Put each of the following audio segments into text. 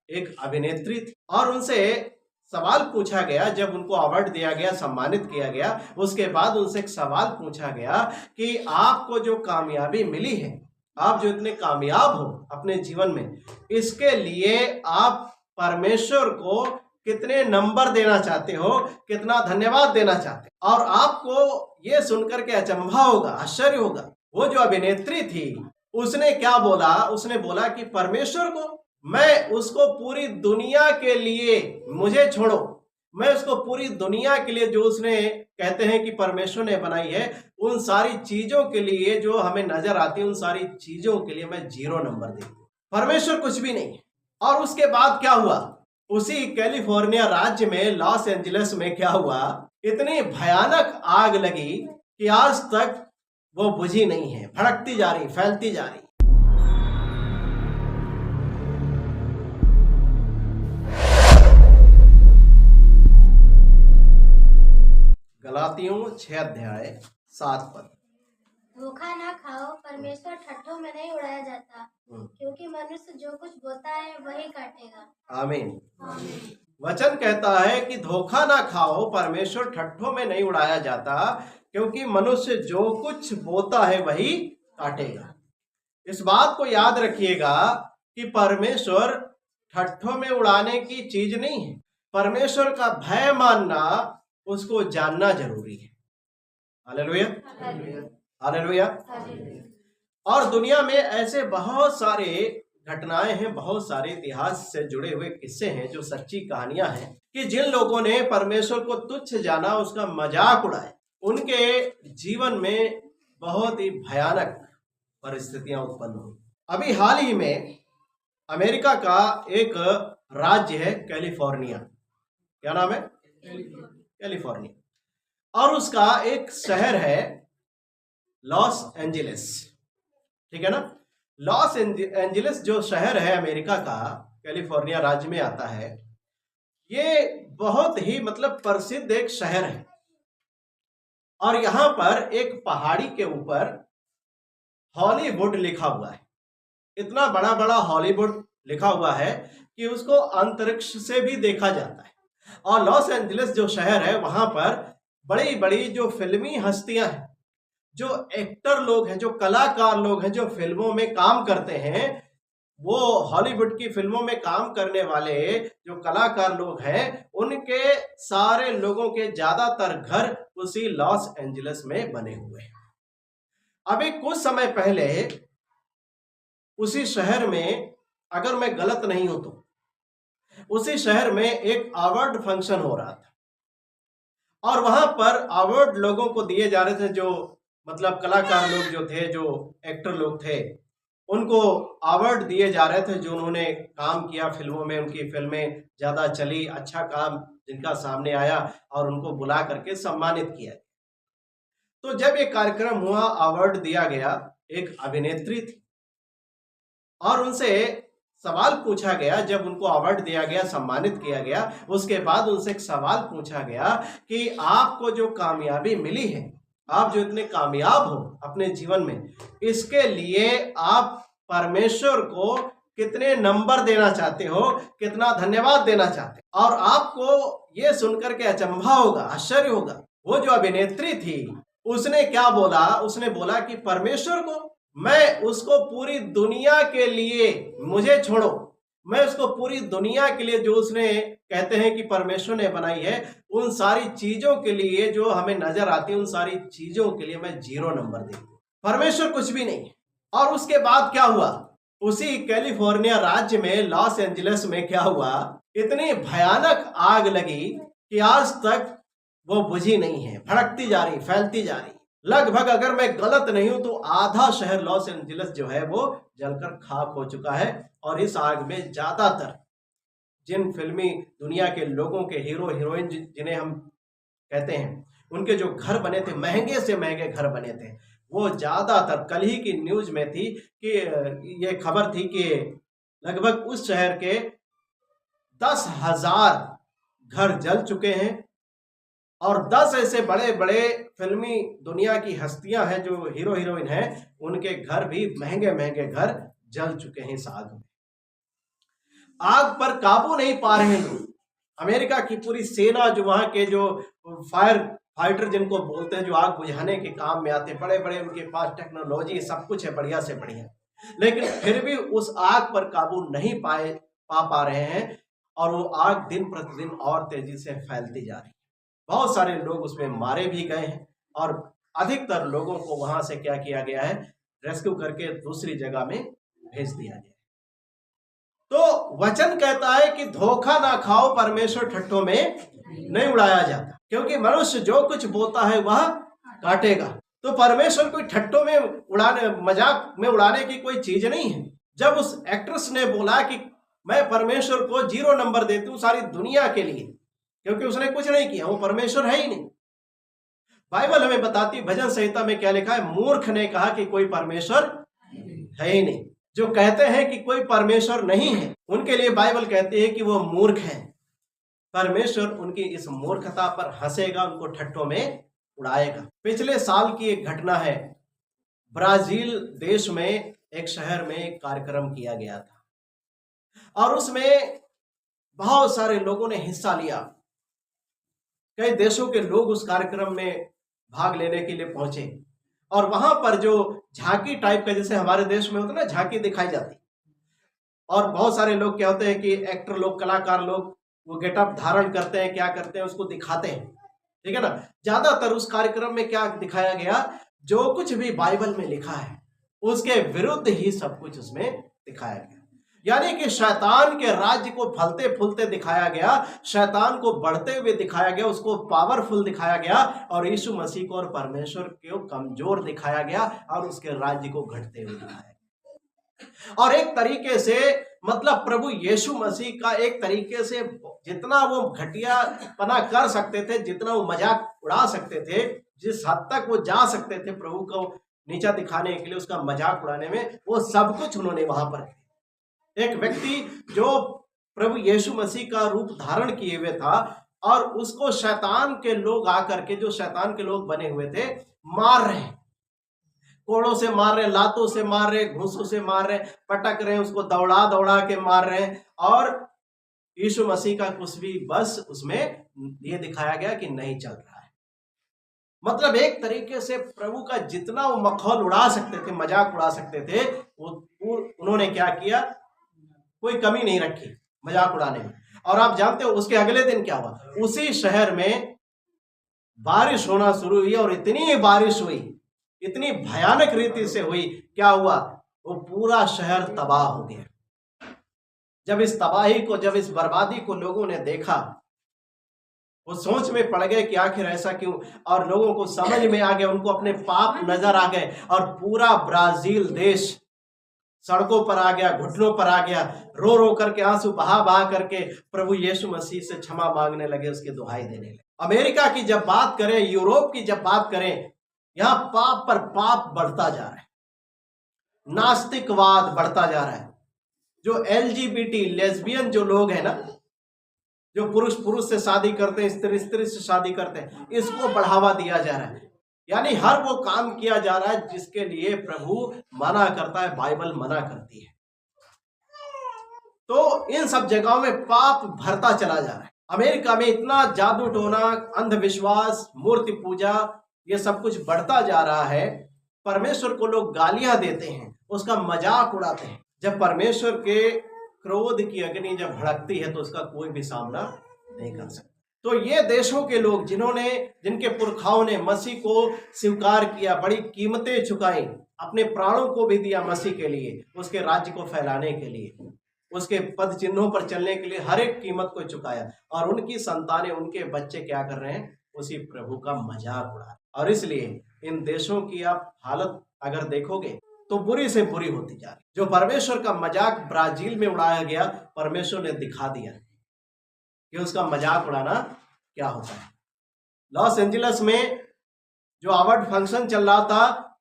एक अभिनेत्री थी और उनसे सवाल पूछा गया। जब उनको अवार्ड दिया गया, सम्मानित किया गया, उसके बाद उनसे एक सवाल पूछा गया कि आपको जो कामयाबी मिली है, आप जो इतने कामयाब हो अपने जीवन में, इसके लिए आप परमेश्वर को कितने नंबर देना चाहते हो, कितना धन्यवाद देना चाहते हो। और आपको ये सुनकर के अचंभा होगा, आश्चर्य होगा। वो जो अभिनेत्री थी उसने क्या बोला? उसने बोला कि परमेश्वर को, मैं उसको पूरी दुनिया के लिए, मुझे छोड़ो, मैं उसको पूरी दुनिया के लिए, जो उसने कहते हैं कि परमेश्वर ने बनाई है, उन सारी चीजों के लिए जो हमें नजर आती है, उन सारी चीजों के लिए मैं 0 नंबर देती हूँ। परमेश्वर कुछ भी नहीं है। और उसके बाद क्या हुआ? उसी कैलिफोर्निया राज्य में लॉस एंजलिस में क्या हुआ? इतनी भयानक आग लगी कि आज तक वो बुझी नहीं है, भड़कती जा रही, फैलती जा रही। गलातियों 6:7। धोखा ना खाओ, परमेश्वर ठट्ठों में नहीं उड़ाया जाता, क्योंकि मनुष्य जो कुछ बोता है वही काटेगा। आमीन। वचन कहता है कि धोखा ना खाओ, परमेश्वर ठट्ठों में नहीं उड़ाया जाता, क्योंकि मनुष्य जो कुछ बोता है वही काटेगा। इस बात को याद रखिएगा कि परमेश्वर ठट्ठों में उड़ाने की चीज नहीं है। परमेश्वर का भय मानना, उसको जानना जरूरी है। Hallelujah, hallelujah. और दुनिया में ऐसे बहुत सारे घटनाएं हैं, बहुत सारे इतिहास से जुड़े हुए किस्से हैं, जो सच्ची कहानियां हैं, कि जिन लोगों ने परमेश्वर को तुच्छ जाना, उसका मजाक उड़ाया, उनके जीवन में बहुत ही भयानक परिस्थितियां उत्पन्न हुई। अभी हाल ही में अमेरिका का एक राज्य है कैलिफोर्निया। क्या नाम है? कैलिफोर्निया। और उसका एक शहर है लॉस एंजलिस। ठीक है ना? लॉस एंजलिस जो शहर है अमेरिका का, कैलिफोर्निया राज्य में आता है। ये बहुत ही प्रसिद्ध एक शहर है। और यहां पर एक पहाड़ी के ऊपर हॉलीवुड लिखा हुआ है। इतना बड़ा बड़ा हॉलीवुड लिखा हुआ है कि उसको अंतरिक्ष से भी देखा जाता है। और लॉस एंजलिस जो शहर है, वहां पर बड़ी बड़ी जो फिल्मी हस्तियां हैं, जो एक्टर लोग हैं, जो कलाकार लोग हैं, जो फिल्मों में काम करते हैं, वो हॉलीवुड की फिल्मों में काम करने वाले जो कलाकार लोग हैं, उनके सारे लोगों के ज्यादातर घर उसी लॉस एंजलिस में बने हुए हैं। अभी कुछ समय पहले उसी शहर में, अगर मैं गलत नहीं हूं तो उसी शहर में एक अवार्ड फंक्शन हो रहा था। और वहां पर अवार्ड लोगों को दिए जा रहे थे, जो कलाकार लोग जो थे, जो एक्टर लोग थे, उनको अवार्ड दिए जा रहे थे, जो उन्होंने काम किया फिल्मों में, उनकी फिल्में ज्यादा चली, अच्छा काम जिनका सामने आया, और उनको बुला करके सम्मानित किया। तो जब ये कार्यक्रम हुआ, अवार्ड दिया गया, एक अभिनेत्री थी और उनसे सवाल पूछा गया। जब उनको अवार्ड दिया गया, सम्मानित किया गया, उसके बाद उनसे एक सवाल पूछा गया कि आपको जो कामयाबी मिली है, आप जो इतने कामयाब हो अपने जीवन में, इसके लिए आप परमेश्वर को कितने नंबर देना चाहते हो, कितना धन्यवाद देना चाहते हो। और आपको ये सुनकर के अचंभा होगा, आश्चर्य होगा। वो जो अभिनेत्री थी उसने क्या बोला? उसने बोला कि परमेश्वर को, मैं उसको पूरी दुनिया के लिए, मुझे छोड़ो, मैं उसको पूरी दुनिया के लिए, जो उसने कहते हैं कि परमेश्वर ने बनाई है, उन सारी चीजों के लिए जो हमें नजर आती है, उन सारी चीजों के लिए मैं 0 नंबर देती हूँ। परमेश्वर कुछ भी नहीं है। और उसके बाद क्या हुआ? उसी कैलिफोर्निया राज्य में लॉस एंजलिस में क्या हुआ? इतनी भयानक आग लगी कि आज तक वो बुझी नहीं है, भड़कती जा रही, फैलती जा रही। लगभग, अगर मैं गलत नहीं हूं तो आधा शहर लॉस एंजलिस जो है वो जलकर खाक हो चुका है। और इस आग में ज्यादातर जिन फिल्मी दुनिया के लोगों के हीरो हीरोइन, जिन्हें हम कहते हैं, उनके जो घर बने थे, महंगे से महंगे घर बने थे, वो ज्यादातर, कल ही की न्यूज में थी कि ये खबर थी कि लगभग उस शहर के 10,000 घर जल चुके हैं। और 10 ऐसे बड़े बड़े फिल्मी दुनिया की हस्तियां हैं, जो हीरो हीरोइन हैं, उनके घर भी, महंगे महंगे घर, जल चुके हैं इस आग में। आग पर काबू नहीं पा रहे लोग। अमेरिका की पूरी सेना, जो वहां के जो फाइटर जिनको बोलते हैं, जो आग बुझाने के काम में आते हैं, बड़े बड़े उनके पास टेक्नोलॉजी सब कुछ है, बढ़िया से बढ़िया, लेकिन फिर भी उस आग पर काबू नहीं पा रहे हैं, और वो आग दिन प्रतिदिन और तेजी से फैलती जा रही है। बहुत सारे लोग उसमें मारे भी गए हैं, और अधिकतर लोगों को वहां से क्या किया गया है, रेस्क्यू करके दूसरी जगह में भेज दिया गया। तो वचन कहता है कि धोखा ना खाओ, परमेश्वर ठट्ठों में नहीं उड़ाया जाता, क्योंकि मनुष्य जो कुछ बोता है वह काटेगा। तो परमेश्वर कोई ठट्ठों में उड़ाने, मजाक में उड़ाने की कोई चीज नहीं है। जब उस एक्ट्रेस ने बोला कि मैं परमेश्वर को 0 नंबर देती हूँ सारी दुनिया के लिए, क्योंकि उसने कुछ नहीं किया, वो परमेश्वर है ही नहीं। बाइबल हमें बताती, भजन संहिता में क्या लिखा है, मूर्ख ने कहा कि कोई परमेश्वर है ही नहीं। जो कहते हैं कि कोई परमेश्वर नहीं है, उनके लिए बाइबल कहती है कि वो मूर्ख है। परमेश्वर उनकी इस मूर्खता पर हंसेगा, उनको ठट्ठों में उड़ाएगा। पिछले साल की एक घटना है, ब्राजील देश में एक शहर में एक कार्यक्रम किया गया था, और उसमें बहुत सारे लोगों ने हिस्सा लिया। कई देशों के लोग उस कार्यक्रम में भाग लेने के लिए पहुंचे, और वहां पर जो झांकी टाइप का, जैसे हमारे देश में होता है ना, झांकी दिखाई जाती, और बहुत सारे लोग क्या होते हैं कि एक्टर लोग, कलाकार लोग, वो गेटअप धारण करते हैं, क्या करते हैं, उसको दिखाते हैं, ठीक है ना। ज्यादातर उस कार्यक्रम में क्या दिखाया गया, जो कुछ भी बाइबल में लिखा है उसके विरुद्ध ही सब कुछ उसमें दिखाया गया। यानी कि शैतान के राज्य को फलते फूलते दिखाया गया, शैतान को बढ़ते हुए दिखाया गया, उसको पावरफुल दिखाया गया, और यीशु मसीह को और परमेश्वर को कमजोर दिखाया गया, और उसके राज्य को घटते हुए दिखाया गया। और एक तरीके से मतलब प्रभु यीशु मसीह का एक तरीके से जितना वो घटियापना कर सकते थे, जितना वो मजाक उड़ा सकते थे, जिस हद तक वो जा सकते थे प्रभु को नीचा दिखाने के लिए, उसका मजाक उड़ाने में, वो सब कुछ उन्होंने वहां पर किया। एक व्यक्ति जो प्रभु यीशु मसीह का रूप धारण किए हुए था, और उसको शैतान के लोग आकर के, जो शैतान के लोग बने हुए थे, मार रहे, कोड़ों से मार रहे, लातों से मार रहे, घूंसों से मार रहे, पटक रहे, उसको दौड़ा दौड़ा के मार रहे, और यीशु मसीह का कुछ भी बस उसमें ये दिखाया गया कि नहीं चल रहा है। मतलब एक तरीके से प्रभु का जितना वो मखौल उड़ा सकते थे, मजाक उड़ा सकते थे, वो उन्होंने क्या किया, कोई कमी नहीं रखी मजाक उड़ाने में। और आप जानते हो उसके अगले दिन क्या हुआ, उसी शहर में बारिश होना शुरू हुई, और इतनी बारिश हुई, इतनी भयानक रीति से हुई, क्या हुआ, वो पूरा शहर तबाह हो गया। जब इस तबाही को, जब इस बर्बादी को लोगों ने देखा, वो सोच में पड़ गए कि आखिर ऐसा क्यों, और लोगों को समझ में आ गया, उनको अपने पाप नजर आ गए, और पूरा ब्राजील देश सड़कों पर आ गया, घुटनों पर आ गया, रो रो करके, आंसू बहा बहा करके प्रभु यीशु मसीह से क्षमा मांगने लगे, उसकी दुहाई देने लगे। अमेरिका की जब बात करें, यूरोप की जब बात करें, यहां पाप पर पाप बढ़ता जा रहा है, नास्तिकवाद बढ़ता जा रहा है। जो LGBT लेस्बियन जो लोग हैं ना, जो पुरुष पुरुष से शादी करते हैं, स्त्री स्त्री से शादी करते हैं, इसको बढ़ावा दिया जा रहा है। यानी हर वो काम किया जा रहा है जिसके लिए प्रभु मना करता है, बाइबल मना करती है। तो इन सब जगहों में पाप भरता चला जा रहा है। अमेरिका में इतना जादू टोना, अंधविश्वास, मूर्ति पूजा, ये सब कुछ बढ़ता जा रहा है। परमेश्वर को लोग गालियां देते हैं, उसका मजाक उड़ाते हैं। जब परमेश्वर के क्रोध की अग्नि जब भड़कती है, तो उसका कोई भी सामना नहीं कर सकता। तो ये देशों के लोग जिनके पुरखाओं ने मसीह को स्वीकार किया, बड़ी कीमतें चुकाई, अपने प्राणों को भी दिया मसीह के लिए, उसके राज्य को फैलाने के लिए, उसके पद चिन्हों पर चलने के लिए हर एक कीमत को चुकाया, और उनकी संतानें, उनके बच्चे क्या कर रहे हैं, उसी प्रभु का मजाक उड़ा रहे हैं। और इसलिए इन देशों की आप हालत अगर देखोगे तो बुरी से बुरी होती जा रही। जो परमेश्वर का मजाक ब्राजील में उड़ाया गया, परमेश्वर ने दिखा दिया कि उसका मजाक उड़ाना क्या होता है। लॉस एंजलिस में जो अवार्ड फंक्शन चल रहा था,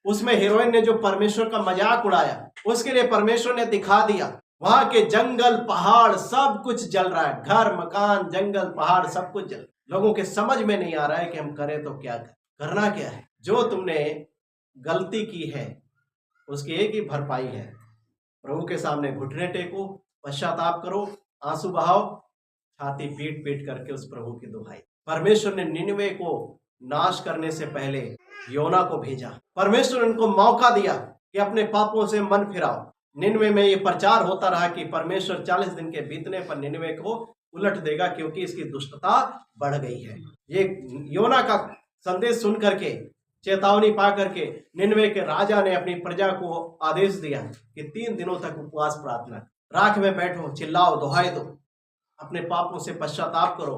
उसमें हीरोइन ने जो परमेश्वर का मजाक उड़ाया, उसके लिए परमेश्वर ने दिखा दिया। वहां के जंगल पहाड़ सब कुछ जल रहा है, घर मकान जंगल पहाड़ सब कुछ जल रहा है। लोगों के समझ में नहीं आ रहा है कि हम करें तो क्या करें, करना क्या है। जो तुमने गलती की है उसकी एक ही भरपाई है, प्रभु के सामने घुटने टेको पश्चाताप करो, आंसू बहाओ, छाती पीट पीट करके उस प्रभु की दुहाई। परमेश्वर ने निनवे को नाश करने से पहले योना को भेजा। परमेश्वर ने उनको मौका दिया कि अपने पापों से मन फिराओ। निनवे में ये प्रचार होता रहा कि परमेश्वर 40 दिन के बीतने पर निनवे को उलट देगा क्योंकि इसकी दुष्टता बढ़ गई है। ये योना का संदेश सुन करके, चेतावनी पा करके निनवे के राजा ने अपनी प्रजा को आदेश दिया कि 3 दिनों तक उपवास प्रार्थना, राख में बैठो, चिल्लाओ, दुहाई दो, अपने पापों से पश्चाताप करो।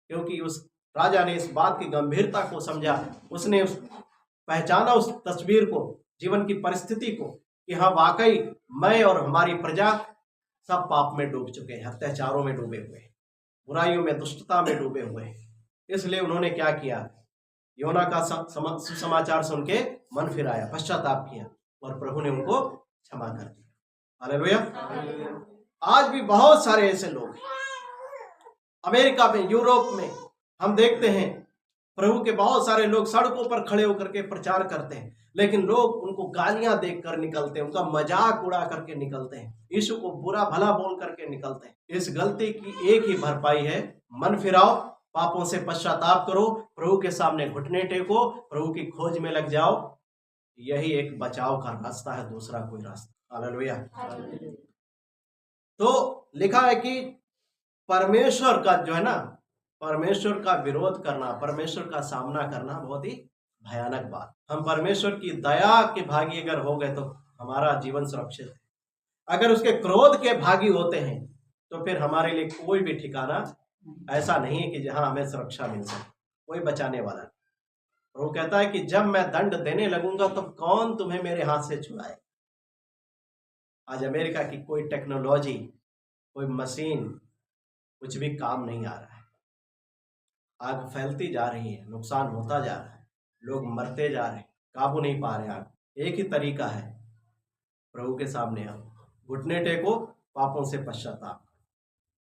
क्योंकि उस राजा ने इस बात की गंभीरता को समझा, उसने पहचाना उस तस्वीर को, जीवन की परिस्थिति को, कि हाँ वाकई मैं और हमारी प्रजा सब पाप में डूब चुके हैं, अत्याचारों में डूबे हुए, बुराइयों में, दुष्टता में डूबे हुए हैं। इसलिए उन्होंने क्या किया, योना का सुसमाचार सुन के मन फिराया, पश्चाताप किया और प्रभु ने उनको क्षमा कर दिया। हालेलुया। आज भी बहुत सारे ऐसे लोग हैं अमेरिका में, यूरोप में, हम देखते हैं प्रभु के बहुत सारे लोग सड़कों पर खड़े होकर के प्रचार करते हैं, लेकिन लोग उनको गालियां देकर निकलते हैं, उनका मजाक उड़ा करके निकलते हैं, यीशु को बुरा भला बोल करके निकलते हैं। इस गलती की एक ही भरपाई है, मन फिराओ, पापों से पश्चाताप करो, प्रभु के सामने घुटने टेको, प्रभु की खोज में लग जाओ। यही एक बचाव का रास्ता है, दूसरा कोई रास्ता। हालेलुया। तो लिखा है कि परमेश्वर का जो है ना, परमेश्वर का विरोध करना, परमेश्वर का सामना करना बहुत ही भयानक बात। हम परमेश्वर की दया के भागी अगर हो गए तो हमारा जीवन सुरक्षित है। अगर उसके क्रोध के भागी होते हैं तो फिर हमारे लिए कोई भी ठिकाना ऐसा नहीं है कि जहां हमें सुरक्षा मिल सके, कोई बचाने वाला नहीं। वो कहता है कि जब मैं दंड देने लगूंगा तो कौन तुम्हें मेरे हाथ से छुड़ाए। आज अमेरिका की कोई टेक्नोलॉजी, कोई मशीन, कुछ भी काम नहीं आ रहा है। आग फैलती जा रही है, नुकसान होता जा रहा है, लोग मरते जा रहे हैं, काबू नहीं पा रहे आग। एक ही तरीका है, प्रभु के सामने आओ, घुटने टेको, पापों से पश्चाताप।